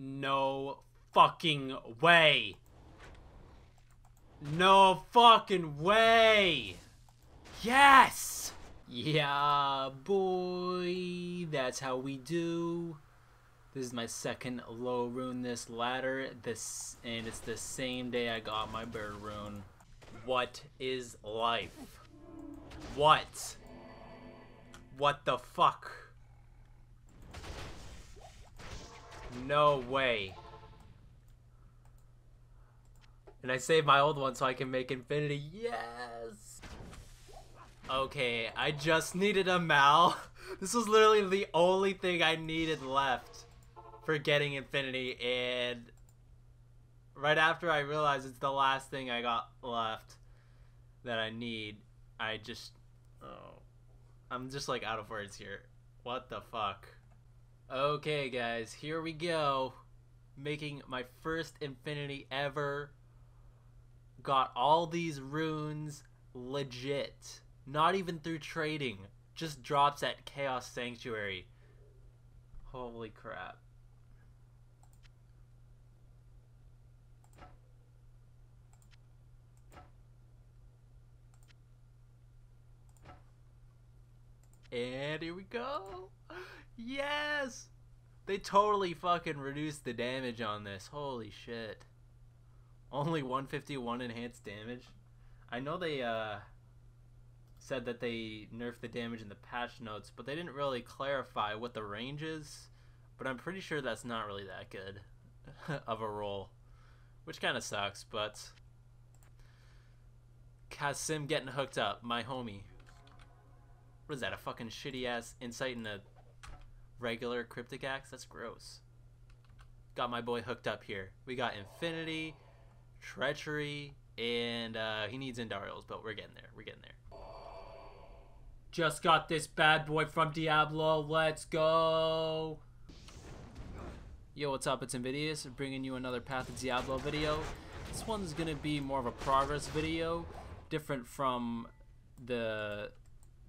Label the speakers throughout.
Speaker 1: No fucking way. No fucking way. Yes. Yeah, boy. That's how we do. This is my second low rune this ladder. And it's the same day I got my bird rune. What is life? What? What the fuck? No way. And I saved my old one so I can make infinity. Yes! Okay, I just needed a Mal. This was literally the only thing I needed left for getting infinity, and right after I realized it's the last thing I got left that I need, I'm just like out of words here. What the fuck? Okay guys, here we go. Making my first infinity ever. Got all these runes legit. Not even through trading. Just drops at Chaos Sanctuary. Holy crap. And here we go. Yes! They totally fucking reduced the damage on this. Holy shit. Only 151 enhanced damage. I know they said that they nerfed the damage in the patch notes, but they didn't really clarify what the range is. But I'm pretty sure that's not really that good of a roll. Which kind of sucks, but... Kasim getting hooked up, my homie. What is that, a fucking shitty ass insight in a regular cryptic axe? That's gross. Got my boy hooked up here. We got infinity, treachery, and he needs Indarials, but we're getting there. We're getting there. Just got this bad boy from Diablo. Let's go. Yo, what's up? It's Invidious, bringing you another Path of Diablo video. This one's gonna be more of a progress video, different from the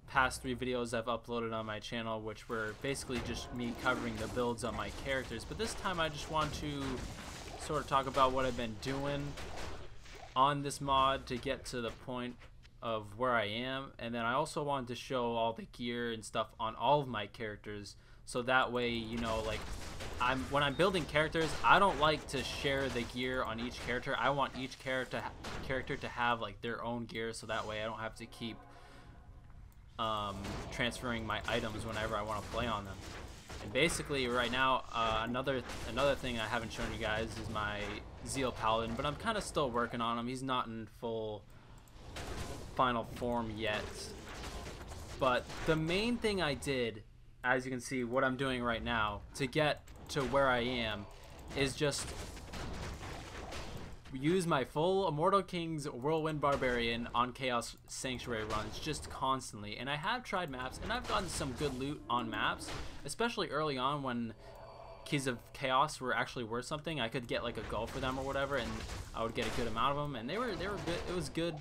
Speaker 1: past 3 videos I've uploaded on my channel, which were basically just me covering the builds on my characters. But this time I just want to sort of talk about what I've been doing on this mod to get to the point of where I am, and then I also wanted to show all the gear and stuff on all of my characters, so that way, you know, like, when I'm building characters, I don't like to share the gear on each character. I want each character to have like their own gear, so that way I don't have to keep transferring my items whenever I want to play on them. And basically right now, another thing I haven't shown you guys is my Zeal Paladin, but I'm kind of still working on him. He's not in full final form yet. But the main thing I did, as you can see, what I'm doing right now to get to where I am, is just use my full Immortal King's Whirlwind Barbarian on Chaos Sanctuary runs just constantly. And I have tried maps, and I've gotten some good loot on maps, especially early on when Keys of Chaos were actually worth something. I could get like a go for them or whatever, and I would get a good amount of them, and they were good. It was good.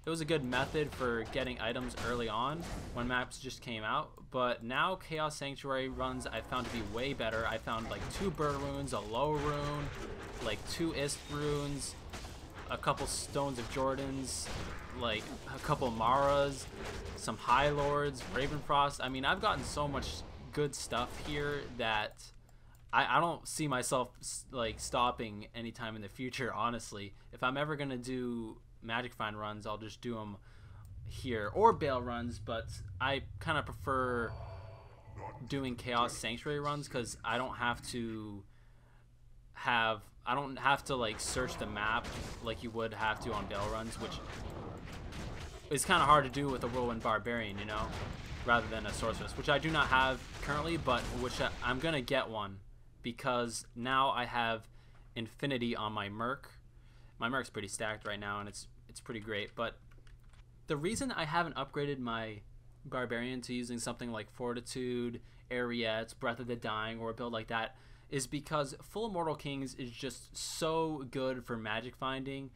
Speaker 1: It was a good method for getting items early on when maps just came out. But now Chaos Sanctuary runs I found to be way better. I found like 2 bird runes, a low rune, like 2 ist runes, a couple stones of Jordans, like a couple Maras, some High Lords, Ravenfrost. I mean, I've gotten so much good stuff here that I don't see myself like stopping anytime in the future, honestly. If I'm ever gonna do Magic Find runs, I'll just do them here, or Bale runs, but I kind of prefer doing Chaos Sanctuary runs because I don't have to like search the map like you would have to on Bale runs, which is kind of hard to do with a Whirlwind Barbarian, you know, rather than a Sorceress, which I do not have currently, but which I'm gonna get one because now I have infinity on my Merc. My Merc's pretty stacked right now, and it's pretty great. But the reason I haven't upgraded my Barbarian to using something like Fortitude, Ariettes, Breath of the Dying, or a build like that is because full Immortal Kings is just so good for magic finding.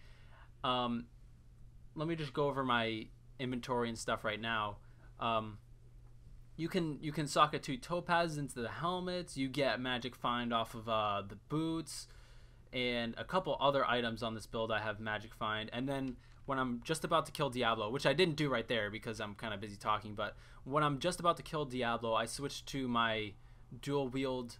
Speaker 1: Let me just go over my inventory and stuff right now. you can socket 2 topazes into the helmets. You get magic find off of the boots, and a couple other items on this build I have magic find. And then when I'm just about to kill Diablo, which I didn't do right there because I'm kind of busy talking, but when I'm just about to kill Diablo, I switch to my dual wield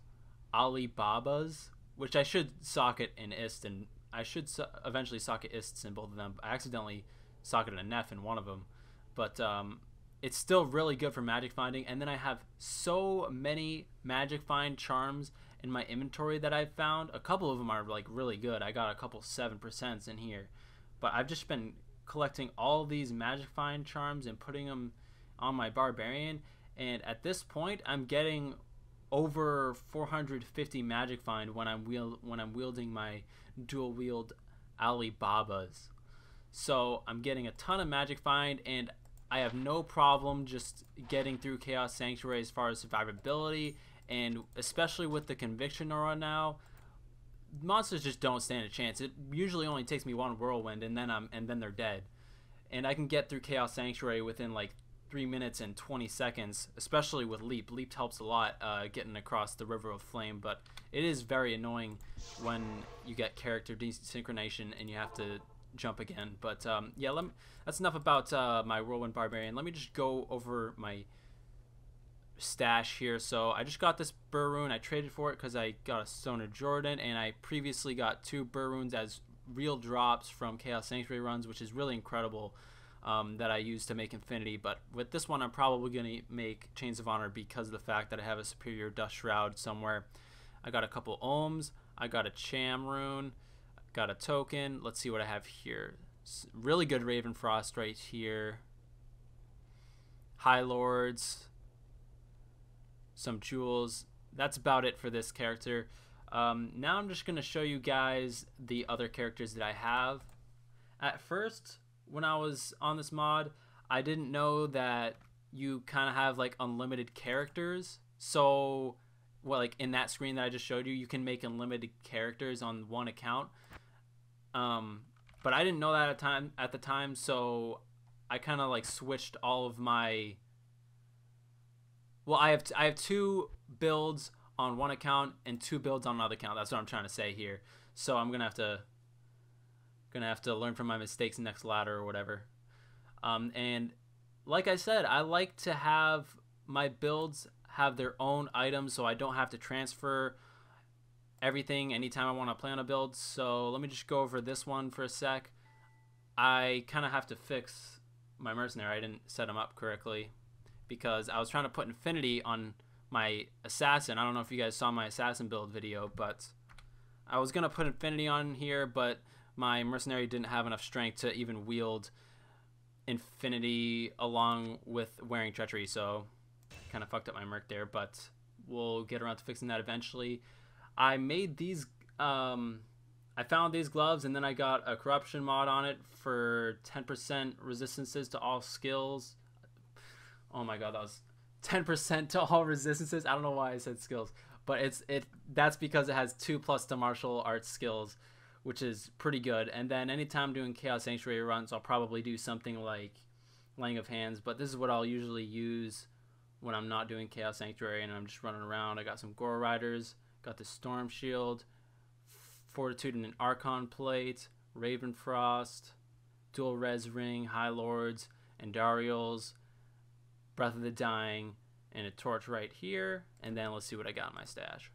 Speaker 1: Alibabas, which I should socket in Ist, and I should eventually socket Ists in both of them. I accidentally socketed a Neff in one of them, but it's still really good for magic finding. And then I have so many magic find charms in my inventory that I've found. A couple of them are like really good. I got a couple 7% in here, but I've just been collecting all these magic find charms and putting them on my barbarian, and at this point I'm getting over 450 magic find when I'm wielding my dual wield Alibabas. So I'm getting a ton of magic find, and I have no problem just getting through Chaos Sanctuary as far as survivability, and especially with the Conviction Aura now, monsters just don't stand a chance. It usually only takes me one whirlwind, and then they're dead. And I can get through Chaos Sanctuary within like 3 minutes and 20 seconds, especially with Leap. Leap helps a lot getting across the River of Flame, but it is very annoying when you get character desynchronization and you have to jump again. But yeah, that's enough about my Whirlwind Barbarian. Let me just go over my stash here. So I just got this Burr Rune. I traded for it because I got a Stone of Jordan, and I previously got 2 Burr Runes as real drops from Chaos Sanctuary runs, which is really incredible, that I use to make Infinity. But with this one, I'm probably going to make Chains of Honor because of the fact that I have a superior Dust Shroud somewhere. I got a couple Ohms. I got a Cham Rune. Got a token. Let's see what I have here. Really good Raven Frost right here. High Lords. Some jewels. That's about it for this character. Now I'm just going to show you guys the other characters that I have. At first, when I was on this mod, I didn't know that you kind of have like unlimited characters. So, well, like in that screen that I just showed you, you can make unlimited characters on one account. But I didn't know that at the time, so I kind of like switched all of my. Well, I have 2 builds on one account and 2 builds on another account. That's what I'm trying to say here. So I'm gonna have to learn from my mistakes next ladder or whatever. And like I said, I like to have my builds have their own items, so I don't have to transfer everything anytime I want to play on a build. So let me just go over this one for a sec. I kind of have to fix my mercenary. I didn't set him up correctly because I was trying to put Infinity on my assassin. I don't know if you guys saw my assassin build video, but I was gonna put Infinity on here, but my mercenary didn't have enough strength to even wield Infinity along with wearing Treachery, so kind of fucked up my merc there, but we'll get around to fixing that eventually. I made these, I found these gloves, and then I got a corruption mod on it for 10% resistances to all skills. Oh my god, that was 10% to all resistances. I don't know why I said skills, but that's because it has 2+ to martial arts skills, which is pretty good. And then anytime I'm doing Chaos Sanctuary runs, I'll probably do something like Laying of Hands, but this is what I'll usually use when I'm not doing Chaos Sanctuary and I'm just running around. I got some Gore Riders, got the Storm Shield, Fortitude and an Archon Plate, Raven Frost, Dual Res Ring, High Lords, Andariels, Breath of the Dying, and a torch right here. And then let's see what I got in my stash.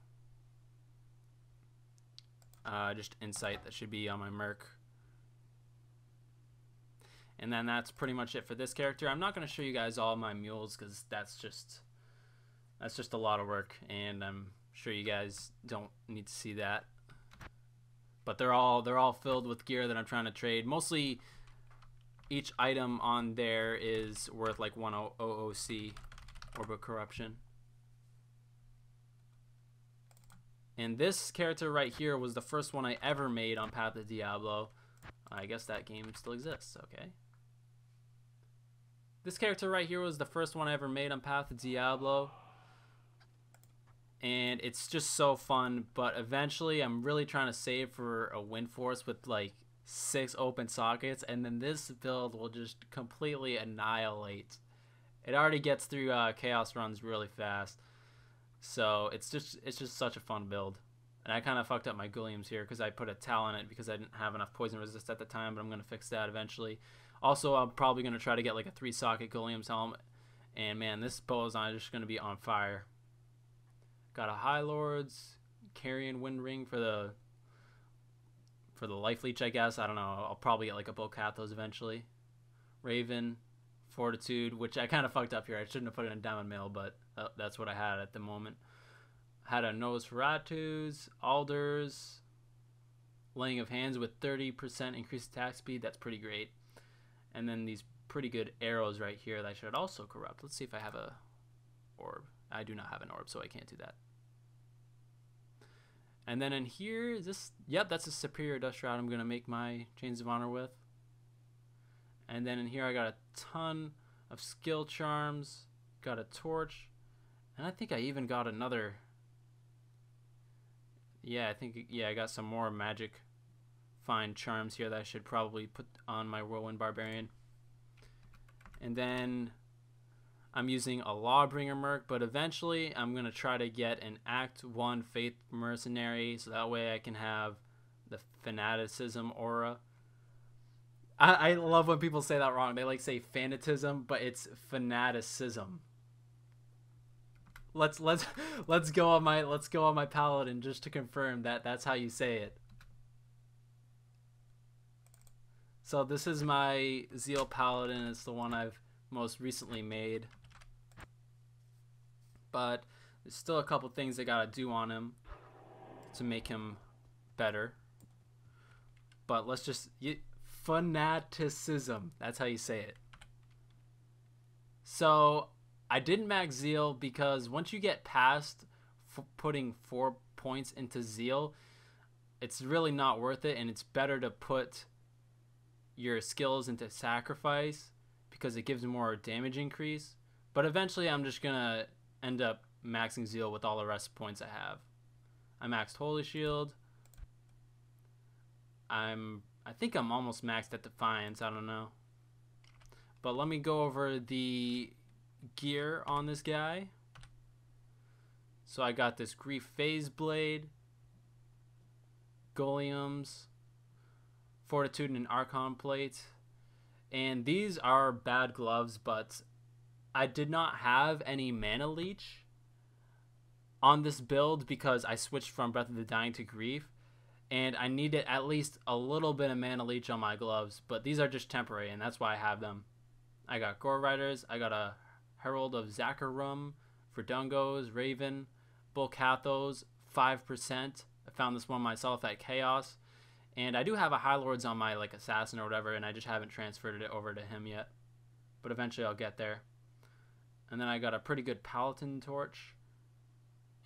Speaker 1: Just Insight, that should be on my merc. And then that's pretty much it for this character. I'm not going to show you guys all my mules because that's just a lot of work, and I'm sure you guys don't need to see that. But they're all filled with gear that I'm trying to trade. Mostly each item on there is worth like 1 OOC, Orb of Corruption. And this character right here was the first one I ever made on Path of Diablo. I guess that game still exists, okay. This character right here was the first one I ever made on Path of Diablo. And it's just so fun, but eventually I'm really trying to save for a Wind Force with like 6 open sockets, and then this build will just completely annihilate It already gets through chaos runs really fast. So it's just such a fun build. And I kind of fucked up my Gulliams here because I put a Tal on it because I didn't have enough poison resist at the time, but I'm going to fix that eventually. Also, I'm probably going to try to get like a 3-socket Gulliam's helm. And man, this bow is just going to be on fire. Got a High Lords, Carrion Wind Ring for the Life Leech, I guess. I don't know. I'll probably get like a Bocathos eventually. Raven, Fortitude, which I kind of fucked up here. I shouldn't have put it in Diamond Mail, but that's what I had at the moment. Had a Nosferatus, Alders, Laying of Hands with 30% increased attack speed. That's pretty great. And then these pretty good arrows right here that I should also corrupt. Let's see if I have a orb. I do not have an orb, so I can't do that. And then in here, is this? Yep, that's a Superior Dust Shroud I'm going to make my Chains of Honor with. And then in here, I got a ton of skill charms. Got a torch. And I think I even got another. Yeah, I got some more magic fine charms here that I should probably put on my Whirlwind Barbarian. And then I'm using a Lawbringer Merc, but eventually I'm going to try to get an Act 1 Faith Mercenary, so that way I can have the Fanaticism aura. I love when people say that wrong. They like say Fanatism, but it's Fanaticism. Let's go on my Paladin just to confirm that that's how you say it. So this is my Zeal Paladin. It's the one I've most recently made. But there's still a couple things I gotta do on him to make him better. But let's just... Fanaticism. That's how you say it. So I didn't max Zeal because once you get past putting 4 points into Zeal, it's really not worth it, and it's better to put your skills into Sacrifice because it gives more damage increase. But eventually I'm just gonna end up maxing Zeal with all the rest points I have. I maxed Holy Shield. I think I'm almost maxed at Defiance. I don't know. But let me go over the gear on this guy. So I got this Grief Phase Blade, Gulliams, Fortitude, and Archon Plate. And these are bad gloves, but I did not have any Mana Leech on this build because I switched from Breath of the Dying to Grief. And I needed at least a little bit of Mana Leech on my gloves, but these are just temporary, and that's why I have them. I got Gore Riders, I got a Herald of Zakarum for Dungos, Raven, Bocathos, 5%. I found this one myself at Chaos. And I do have a High Lords on my like Assassin or whatever, and I just haven't transferred it over to him yet. But eventually I'll get there. And then I got a pretty good Paladin Torch.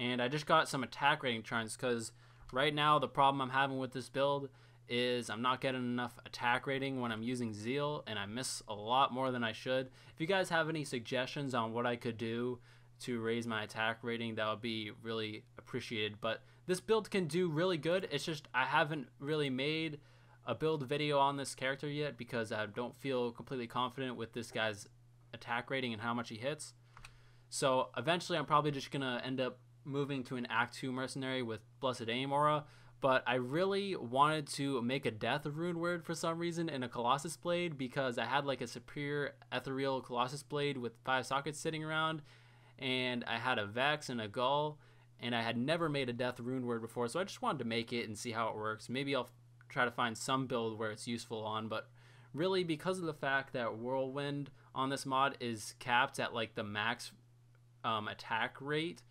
Speaker 1: And I just got some attack rating charms because right now the problem I'm having with this build is I'm not getting enough attack rating when I'm using Zeal, and I miss a lot more than I should. If you guys have any suggestions on what I could do to raise my attack rating, that would be really appreciated. But this build can do really good. It's just I haven't really made a build video on this character yet because I don't feel completely confident with this guy's attack rating and how much he hits. So eventually I'm probably just gonna end up moving to an Act 2 mercenary with Blessed Aim aura, but I really wanted to make a Death Rune Word for some reason in a Colossus Blade because I had like a superior ethereal Colossus Blade with 5 sockets sitting around, and I had a Vex and a Gull, and I had never made a Death Rune Word before, so I just wanted to make it and see how it works. Maybe I'll try to find some build where it's useful on, but really because of the fact that Whirlwind on this mod is capped at like the max attack rate,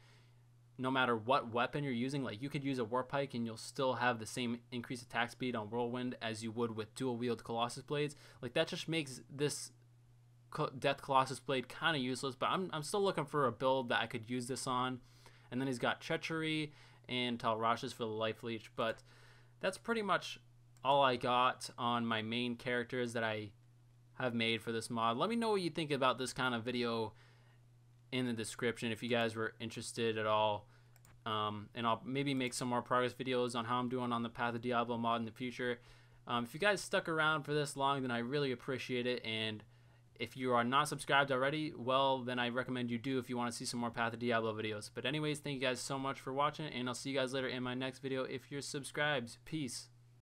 Speaker 1: no matter what weapon you're using, like you could use a Warpike and you'll still have the same increased attack speed on Whirlwind as you would with dual wield Colossus Blades. Like that just makes this Death Colossus Blade kind of useless, but I'm still looking for a build that I could use this on. And then he's got Treachery and Talrash's for the Life Leech, but that's pretty much all I got on my main characters that I have made for this mod. Let me know what you think about this kind of video in the description if you guys were interested at all, and I'll maybe make some more progress videos on how I'm doing on the Path of Diablo mod in the future. If you guys stuck around for this long, then I really appreciate it, and
Speaker 2: If you are not subscribed already, well, then I recommend you do if you want to see some more Path of Diablo videos. But anyways, thank you guys so much for watching, and I'll see you guys later in my next video if you're subscribed. Peace.